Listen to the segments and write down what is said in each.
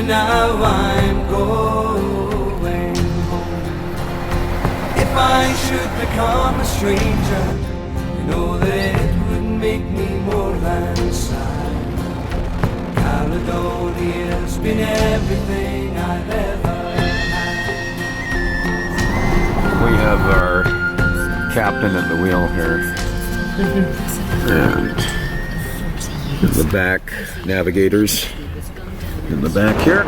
now I'm going home. If I should become a stranger, you know that it would make me more than sad. Caledonia's been everything I've ever had. We have our captain at the wheel here. And the back navigators in the back here.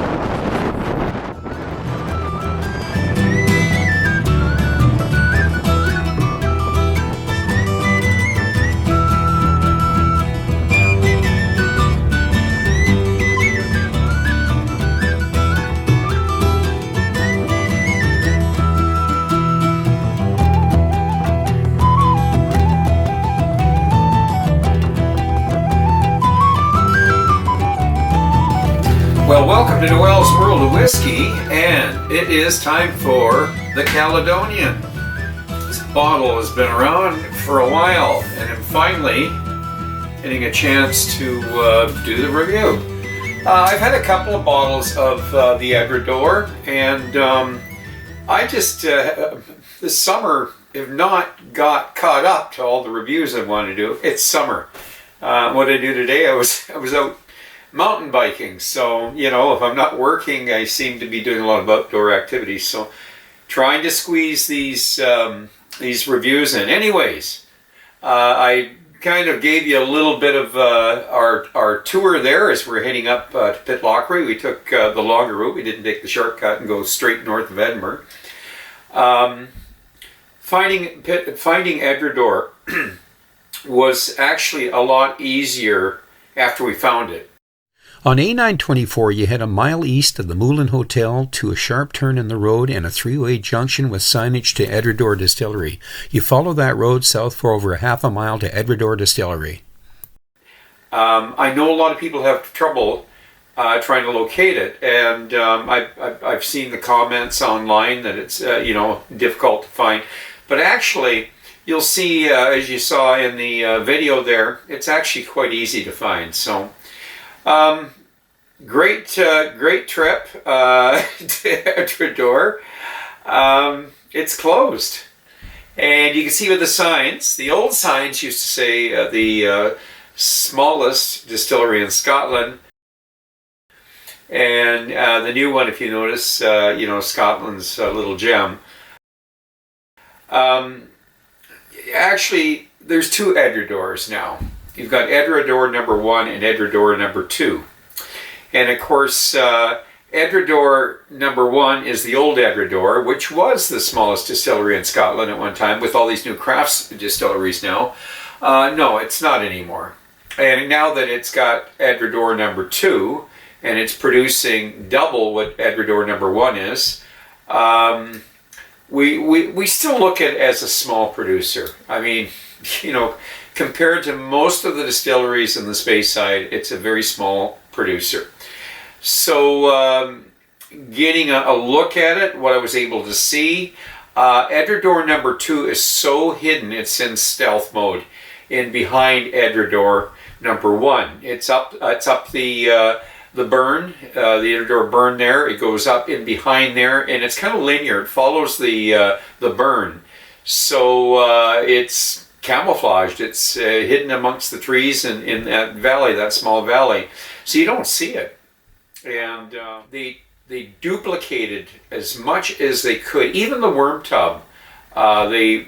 Well, welcome to Noel's World of Whiskey, and it is time for the Caledonian. This bottle has been around for a while, and I'm finally getting a chance to do the review. I've had a couple of bottles of the Edradour, and I just, this summer, have not got caught up to all the reviews I want to do. It's summer. What I do today, I was out mountain biking, so you know, if I'm not working, I seem to be doing a lot of outdoor activities, so trying to squeeze these reviews in. Anyways, I kind of gave you a little bit of our tour there as we're heading up to Pitlochry. We took the longer route. We didn't take the shortcut and go straight north of Edinburgh. Finding Edradour was actually a lot easier after we found it. On A924, you head a mile east of the Moulin Hotel to a sharp turn in the road and a three-way junction with signage to Edradour Distillery. You follow that road south for over a half a mile to Edradour Distillery. I know a lot of people have trouble trying to locate it, and I've seen the comments online that it's difficult to find. But actually, you'll see, as you saw in the video there, it's actually quite easy to find. So. Great trip to Edradour. It's closed, and you can see with the signs. The old signs used to say the smallest distillery in Scotland, and the new one, if you notice, Scotland's little gem. Actually, there's two Edradours now. You've got Edradour number 1 and Edradour number 2. And of course, Edradour number 1 is the old Edradour, which was the smallest distillery in Scotland at one time, with all these new crafts distilleries now. No, it's not anymore. And now that it's got Edradour number 2, and it's producing double what Edradour number 1 is, we still look at it as a small producer. I mean, compared to most of the distilleries in the Speyside, it's a very small producer. So getting a look at it, what I was able to see, Edradour number 2 is so hidden, it's in stealth mode, in behind Edradour number 1. It's up the burn, the Edradour burn there. It goes up in behind there, and it's kind of linear. It follows the burn, so it's camouflaged. It's hidden amongst the trees in that valley, that small valley, so you don't see it. And they duplicated as much as they could. Even the worm tub, they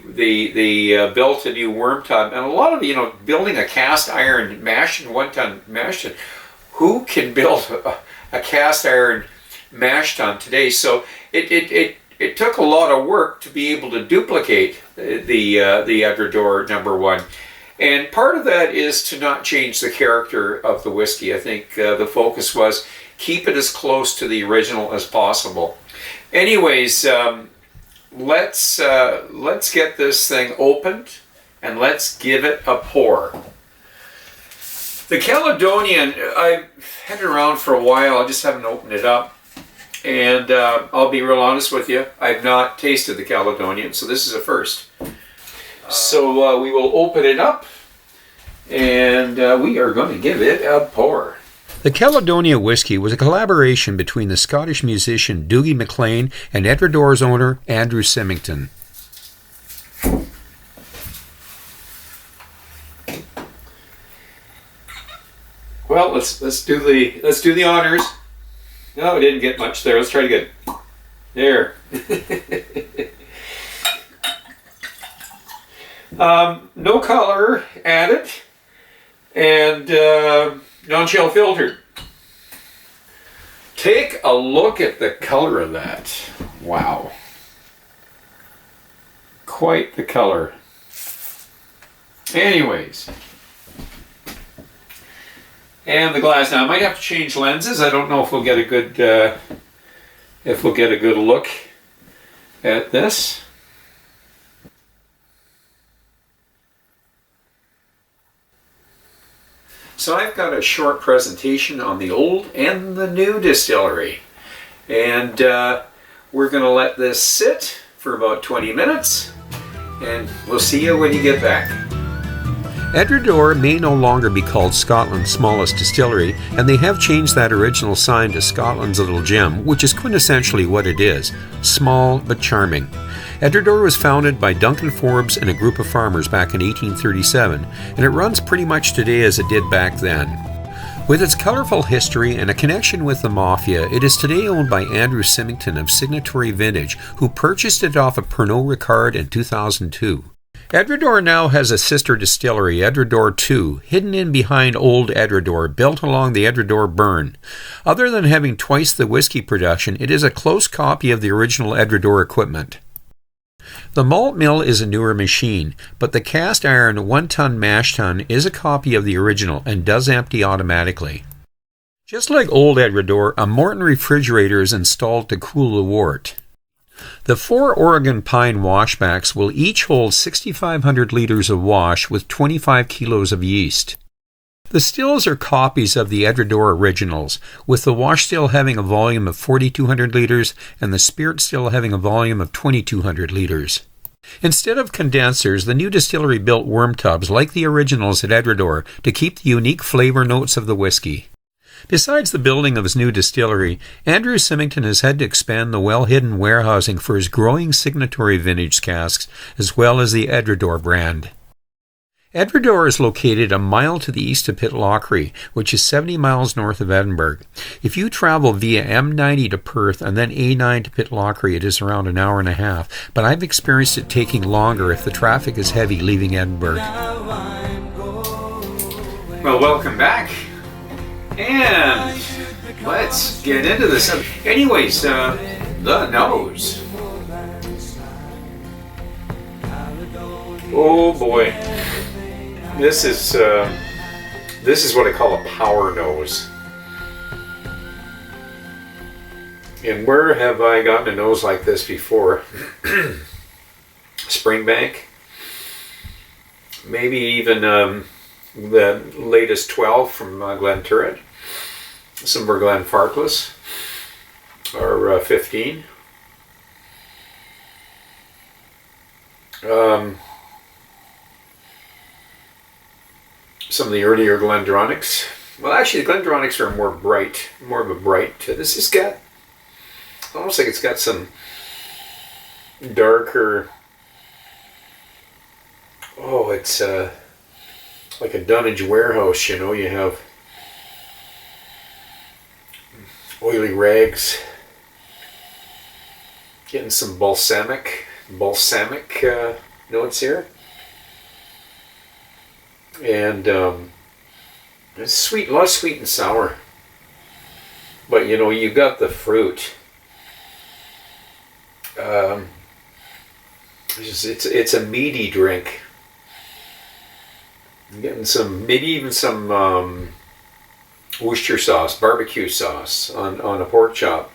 built a new worm tub, and a lot of building a cast iron mash tun 1-ton mash tun. Who can build a cast iron mash tun today? So it took a lot of work to be able to duplicate the Edradour number 1. And part of that is to not change the character of the whiskey. I think the focus was keep it as close to the original as possible. Anyways, let's get this thing opened and let's give it a pour. The Caledonian, I've had it around for a while. I just haven't opened it up. And I'll be real honest with you, I've not tasted the Caledonian, so this is a first. So we will open it up, and we are going to give it a pour. The Caledonia whiskey was a collaboration between the Scottish musician Doogie MacLean and Edradour's owner Andrew Symington. Well, let's do the honors. No, we didn't get much there. Let's try to get there. No color added, and non-chill filtered. Take a look at the color of that. Wow. Quite the color. Anyways. And the glass. Now I might have to change lenses. I don't know if we'll get a good look at this. So I've got a short presentation on the old and the new distillery, and we're going to let this sit for about 20 minutes, and we'll see you when you get back. Edradour may no longer be called Scotland's smallest distillery, and they have changed that original sign to Scotland's Little Gem, which is quintessentially what it is, small but charming. Edradour was founded by Duncan Forbes and a group of farmers back in 1837, and it runs pretty much today as it did back then. With its colorful history and a connection with the Mafia, it is today owned by Andrew Symington of Signatory Vintage, who purchased it off of Pernod Ricard in 2002. Edradour now has a sister distillery, Edradour II, hidden in behind Old Edradour, built along the Edradour Burn. Other than having twice the whiskey production, it is a close copy of the original Edradour equipment. The malt mill is a newer machine, but the cast iron 1-ton mash tun is a copy of the original and does empty automatically. Just like Old Edradour, a Morton refrigerator is installed to cool the wort. The 4 Oregon pine washbacks will each hold 6,500 liters of wash with 25 kilos of yeast. The stills are copies of the Edradour originals, with the wash still having a volume of 4,200 liters and the spirit still having a volume of 2,200 liters. Instead of condensers, the new distillery built worm tubs like the originals at Edradour to keep the unique flavor notes of the whiskey. Besides the building of his new distillery, Andrew Symington has had to expand the well-hidden warehousing for his growing Signatory vintage casks, as well as the Edradour brand. Edradour is located a mile to the east of Pitlochry, which is 70 miles north of Edinburgh. If you travel via M90 to Perth and then A9 to Pitlochry, it is around an hour and a half, but I've experienced it taking longer if the traffic is heavy leaving Edinburgh. Well, welcome back, and let's get into this. Anyways, the nose. Oh boy. This is what I call a power nose. And where have I gotten a nose like this before? Springbank. Maybe even the latest 12 from Glenturret. Some were Glenfarclas. Or 15. Some of the earlier Glendronachs. Well, actually, the Glendronachs are more of a bright. This has got almost like it's got some darker. Oh, it's like a dunnage warehouse. You know, you have oily rags. Getting some balsamic notes here. And it's sweet, a lot of sweet and sour. But you know, you got the fruit. It's a meaty drink. I'm getting some, maybe even some Worcester sauce, barbecue sauce on a pork chop.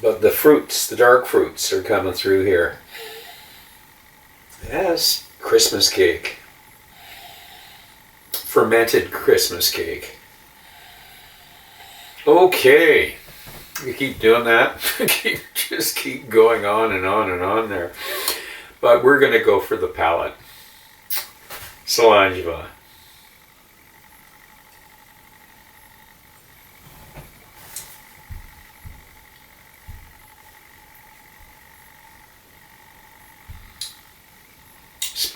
But the fruits, the dark fruits, are coming through here. Yes, Christmas cake. Fermented Christmas cake. Okay. We keep doing that. Just keep going on and on and on there. But we're going to go for the palate. Slàinte Mhath.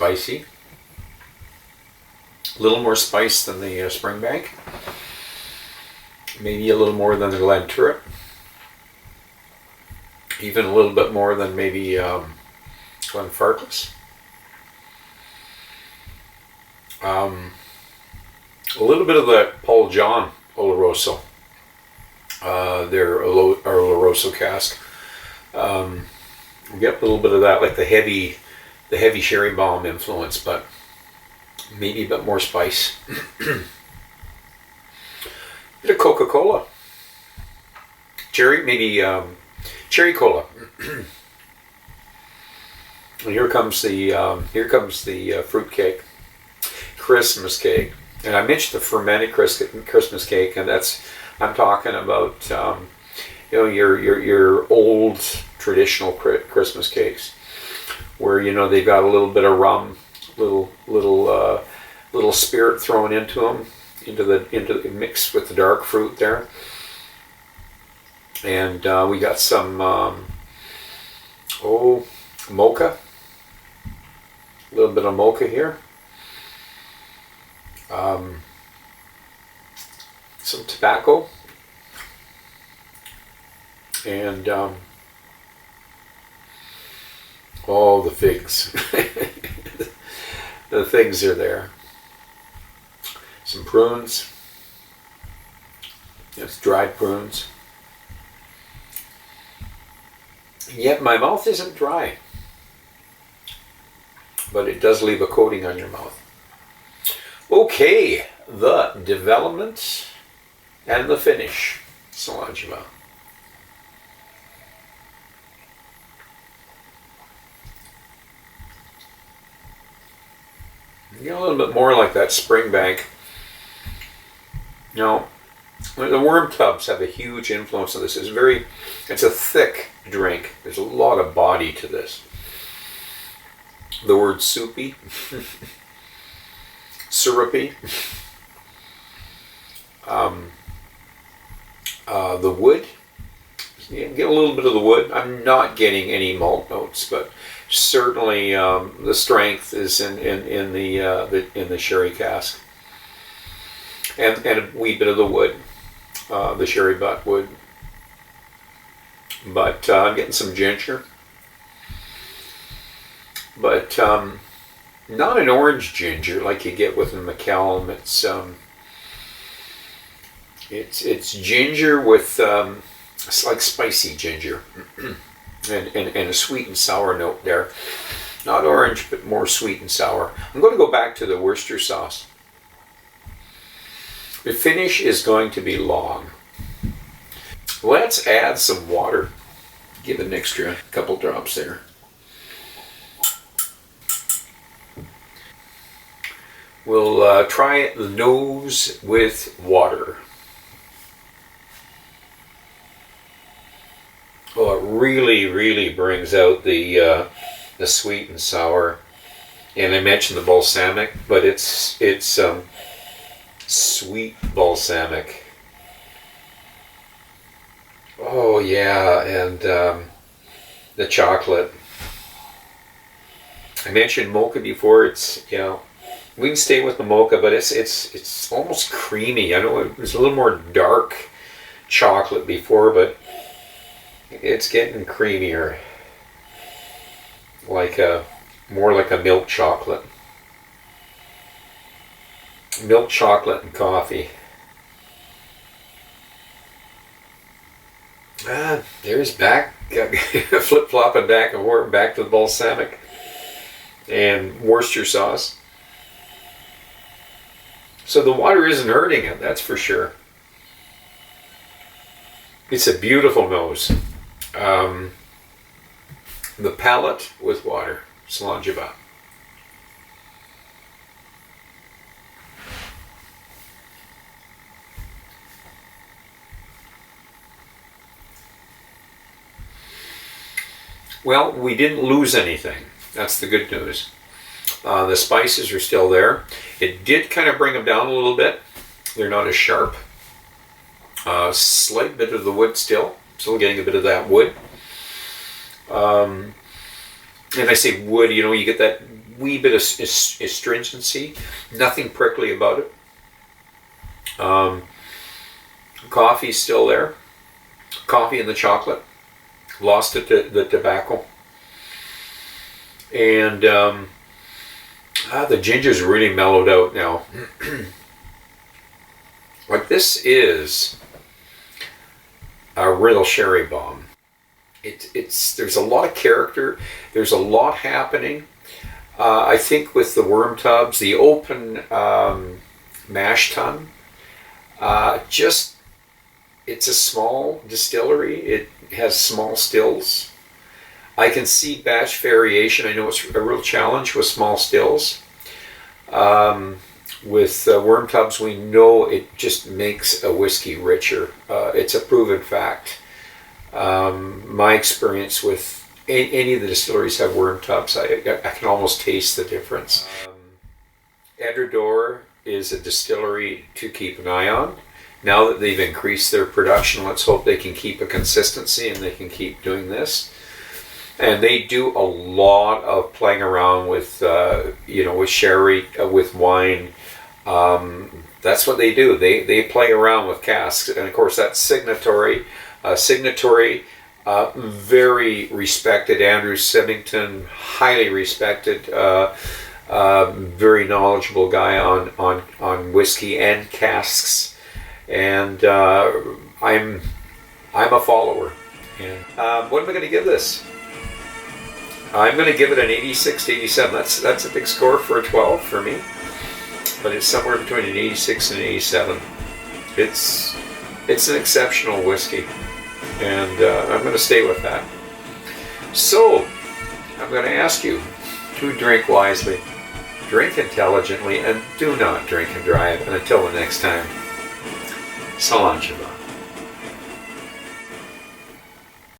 spicy. A little more spice than the Springbank. Maybe a little more than the Glenturret. Even a little bit more than maybe Glenfarclas. A little bit of the Paul John Oloroso. Their Oloroso cask. We get a little bit of that, like the heavy sherry bomb influence, but maybe a bit more spice. Bit of Coca-Cola. Cherry cola. And here comes the fruit cake, Christmas cake. And I mentioned the fermented Christmas cake, and I'm talking about your old traditional Christmas cakes, where they've got a little bit of rum, little spirit thrown into them, into the mix with the dark fruit there, and we got some mocha, a little bit of mocha here. Some tobacco, and all the figs. The figs are there. Some prunes. It's dried prunes. Yet my mouth isn't dry, but it does leave a coating on your mouth. Okay, the development and the finish. Slàinte Mhath. You know, a little bit more like that Springbank. The worm tubs have a huge influence on this. It's a thick drink. There's a lot of body to this. The word soupy, syrupy. The wood, you get a little bit of the wood. I'm not getting any malt notes, but certainly the strength is in the sherry cask, and a wee bit of the wood, the sherry butt wood. But I'm getting some ginger, but not an orange ginger like you get with the Macallan. It's ginger with it's like spicy ginger, and a sweet and sour note there. Not orange, but more sweet and sour. I'm going to go back to the Worcester sauce. The finish is going to be long. Let's add some water. Give an extra couple drops there. We'll try the nose with water. Oh, it really, really brings out the sweet and sour. And I mentioned the balsamic, but it's sweet balsamic. Oh yeah, and the chocolate. I mentioned mocha before. We can stay with the mocha, but it's almost creamy. I know it was a little more dark chocolate before, but it's getting creamier, more like a milk chocolate. Milk chocolate and coffee. There's back, flip-flopping back and forth, back to the balsamic and Worcester sauce. So the water isn't hurting it, that's for sure. It's a beautiful nose. The palate with water, Slàinte Mhath. Well, we didn't lose anything. That's the good news. The spices are still there. It did kind of bring them down a little bit. They're not as sharp. Slight bit of the wood still getting a bit of that wood. And I say wood, you get that wee bit of astringency, nothing prickly about it. Coffee's still there. Coffee and the chocolate. Lost the tobacco. And the ginger's really mellowed out now. Like, this is a real sherry bomb. There's a lot of character. There's a lot happening. I think with the worm tubs, the open mash tun, it's a small distillery. It has small stills. I can see batch variation. I know it's a real challenge with small stills. With worm tubs, we know it just makes a whiskey richer. It's a proven fact. My experience with any of the distilleries have worm tubs. I can almost taste the difference. Edradour is a distillery to keep an eye on. Now that they've increased their production, let's hope they can keep a consistency and they can keep doing this. And they do a lot of playing around with, with sherry, with wine. That's what they do. They play around with casks, and of course that's signatory, very respected. Andrew Symington, highly respected, very knowledgeable guy on whiskey and casks. And I'm a follower. And what am I going to give this? I'm going to give it an 86 to 87. That's a big score for a 12 for me. But it's somewhere between an 86 and an 87. It's an exceptional whiskey. And I'm going to stay with that. So, I'm going to ask you to drink wisely, drink intelligently, and do not drink and drive. And until the next time, Slàinte Mhath.